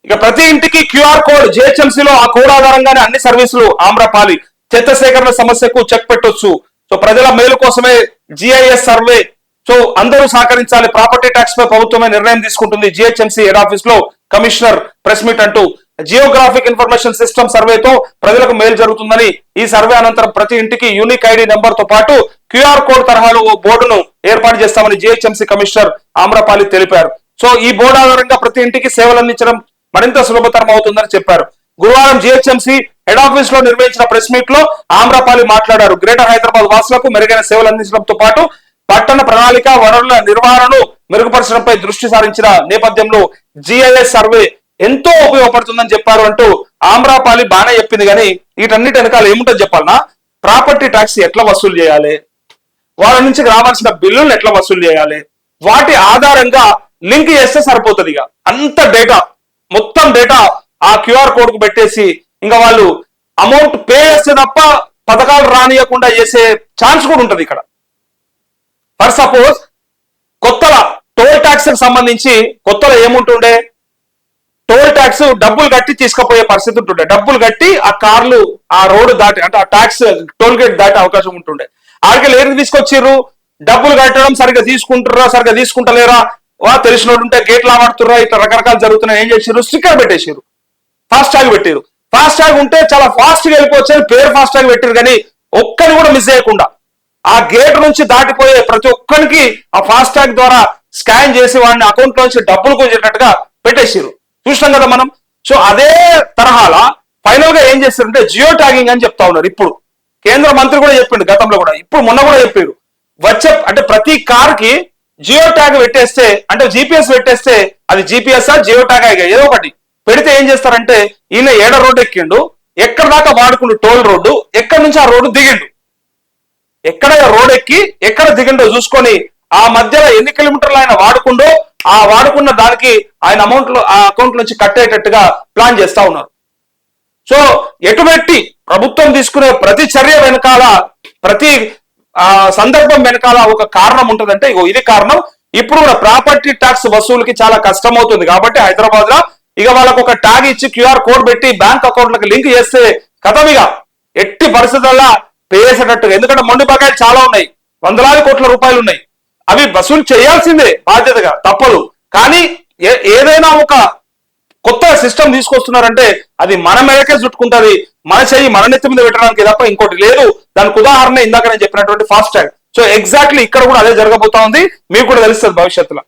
ఇక ప్రతి ఇంటికి క్యూఆర్ కోడ్ జిహెచ్ఎంసీలో ఆ కోడ్ ఆధారంగానే అన్ని సర్వీసులు ఆమ్రపాలి. చెత్త సేకరణ సమస్యకు చెక్ పెట్టొచ్చు. సో ప్రజల మేలు కోసమే జిఐఎస్ సర్వే. సో అందరూ సహకరించాలి. ప్రాపర్టీ ట్యాక్స్ పై ప్రభుత్వమే నిర్ణయం తీసుకుంటుంది. జిహెచ్ఎంసీ హెడ్ ఆఫీస్ లో కమిషనర్ ప్రెస్ మీట్ అంటూ జియోగ్రాఫిక్ ఇన్ఫర్మేషన్ సిస్టమ్ సర్వేతో ప్రజలకు మేలు జరుగుతుందని, ఈ సర్వే అనంతరం ప్రతి ఇంటికి యూనిక్ ఐడి నెంబర్ తో పాటు క్యూఆర్ కోడ్ తరహాలో ఓ బోర్డును ఏర్పాటు చేస్తామని జిహెచ్ఎంసీ కమిషనర్ ఆమ్రపాలి తెలిపారు. సో ఈ బోర్డు ఆధారంగా ప్రతి ఇంటికి సేవలు అందించడం మరింత సులభతరం అవుతుందని చెప్పారు. గురువారం జిహెచ్ఎంసీ హెడ్ ఆఫీస్ లో నిర్వహించిన ప్రెస్ మీట్ లో ఆమ్రపాలి మాట్లాడారు. గ్రేటర్ హైదరాబాద్ వాసులకు మెరుగైన సేవలు అందించడంతో పాటు పట్టణ ప్రణాళిక వనరుల నిర్వహణను మెరుగుపరచడంపై దృష్టి సారించిన నేపథ్యంలో జిఐఎస్ సర్వే ఎంతో ఉపయోగపడుతుందని చెప్పారు అంటూ ఆమ్రపాలి బాగానే చెప్పింది. కానీ వీటన్నిటి వెనకాల ఏముంటుంది చెప్పాలన్నా, ప్రాపర్టీ ట్యాక్స్ ఎట్లా వసూలు చేయాలి, వాళ్ళ నుంచి రావాల్సిన బిల్లులను ఎట్లా వసూలు చేయాలి, వాటి ఆధారంగా లింక్ చేస్తే సరిపోతుంది. ఇక అంత డేటా, మొత్తం డేటా ఆ క్యూఆర్ కోడ్ కు పెట్టేసి ఇంకా వాళ్ళు అమౌంట్ పే చేస్తే తప్ప పథకాలు రానియకుండా చేసే ఛాన్స్ కూడా ఉంటది ఇక్కడ. ఫర్ సపోజ్ కొత్తల టోల్ ట్యాక్స్ కి సంబంధించి కొత్తలో ఏముంటుండే, టోల్ ట్యాక్స్ డబ్బులు కట్టి తీసుకుపోయే పరిస్థితి ఉంటుండే. డబ్బులు కట్టి ఆ కార్లు ఆ రోడ్డు దాటి, అంటే ఆ ట్యాక్స్ టోల్ గేట్ దాటే అవకాశం ఉంటుండే. ఆడికి ఏది తీసుకొచ్చిర్రు, డబ్బులు కట్టడం సరిగ్గా తీసుకుంటుర్రా సరిగ్గా తీసుకుంటలేరా, తెలిసిన ఉంటే గేట్లు ఆడుతుర్రా, ఇట్లా రకరకాలు జరుగుతున్నాయి. ఏం చేసిర్రు, స్టిక్కర్ పెట్టేసారు, ఫాస్ట్ ట్యాగ్ పెట్టారు. ఫాస్ట్ ట్యాగ్ ఉంటే చాలా ఫాస్ట్ గా వెళ్ళిపోవచ్చు అని పేరు ఫాస్ట్ ట్యాగ్ పెట్టారు. కానీ ఒక్కని కూడా మిస్ చేయకుండా ఆ గేట్ నుంచి దాటిపోయే ప్రతి ఒక్కరికి ఆ ఫాస్ట్ ట్యాగ్ ద్వారా స్కాన్ చేసి వాడిని అకౌంట్ నుంచి డబ్బులు కొంచేటట్టుగా పెట్టేసారు. చూసినాం కదా మనం. సో అదే తరహాల ఫైనల్ గా ఏం చేస్తారంటే జియో ట్యాగింగ్ అని చెప్తా ఉన్నారు. ఇప్పుడు కేంద్ర మంత్రి కూడా చెప్పిండు, గతంలో కూడా, ఇప్పుడు మొన్న కూడా చెప్పారు. అంటే ప్రతి కార్ కి జియో ట్యాగ్ పెట్టేస్తే, అంటే జీపీఎస్ పెట్టేస్తే, అది జీపీఎస్ జియో ట్యాగ్ ఏదో ఒకటి పెడితే ఏం చేస్తారంటే ఈయన ఏడ రోడ్డు ఎక్కిండు, ఎక్కడ దాకా వాడుకుండు టోల్ రోడ్డు, ఎక్కడి నుంచి ఆ రోడ్డు దిగిండు, ఎక్కడ రోడ్ ఎక్కి ఎక్కడ దిగిండో చూసుకొని ఆ మధ్యలో ఎన్ని కిలోమీటర్లు ఆయన వాడుకుండో ఆ వాడుకున్న దానికి ఆయన అమౌంట్ లో ఆ అకౌంట్ నుంచి కట్టేటట్టుగా ప్లాన్ చేస్తా ఉన్నారు. సో ఎటుబెట్టి ప్రభుత్వం తీసుకునే ప్రతి చర్య వెనకాల, ప్రతి సందర్భం వెనకాల ఒక కారణం ఉంటుందంటే ఇగో ఇది కారణం. ఇప్పుడు కూడా ప్రాపర్టీ ట్యాక్స్ వసూలుకి చాలా కష్టం అవుతుంది కాబట్టి హైదరాబాద్ లో ఇక వాళ్ళకు ఒక ట్యాగ్ ఇచ్చి క్యూఆర్ కోడ్ పెట్టి బ్యాంక్ అకౌంట్లకు లింక్ చేస్తే కథమిగా ఎట్టి పరిస్థితుల్లో పే చేసేటట్టుగా. ఎందుకంటే మొండి బకాయిలు చాలా ఉన్నాయి, వందలాది కోట్ల రూపాయలు ఉన్నాయి, అవి వసూలు చేయాల్సిందే బాధ్యతగా, తప్పదు. కానీ ఏదైనా ఒక కొత్త సిస్టమ్ తీసుకొస్తున్నారంటే అది మన మేరకే చుట్టుకుంటది, మన చెయ్యి మన నెత్తి మీద పెట్టడానికి తప్ప ఇంకోటి లేదు. దానికి ఉదాహరణ ఇందాక నేను చెప్పినటువంటి ఫాస్ట్ ట్యాగ్. సో ఎగ్జాక్ట్లీ ఇక్కడ కూడా అదే జరగబోతా ఉంది, మీకు కూడా తెలుస్తుంది భవిష్యత్తులో.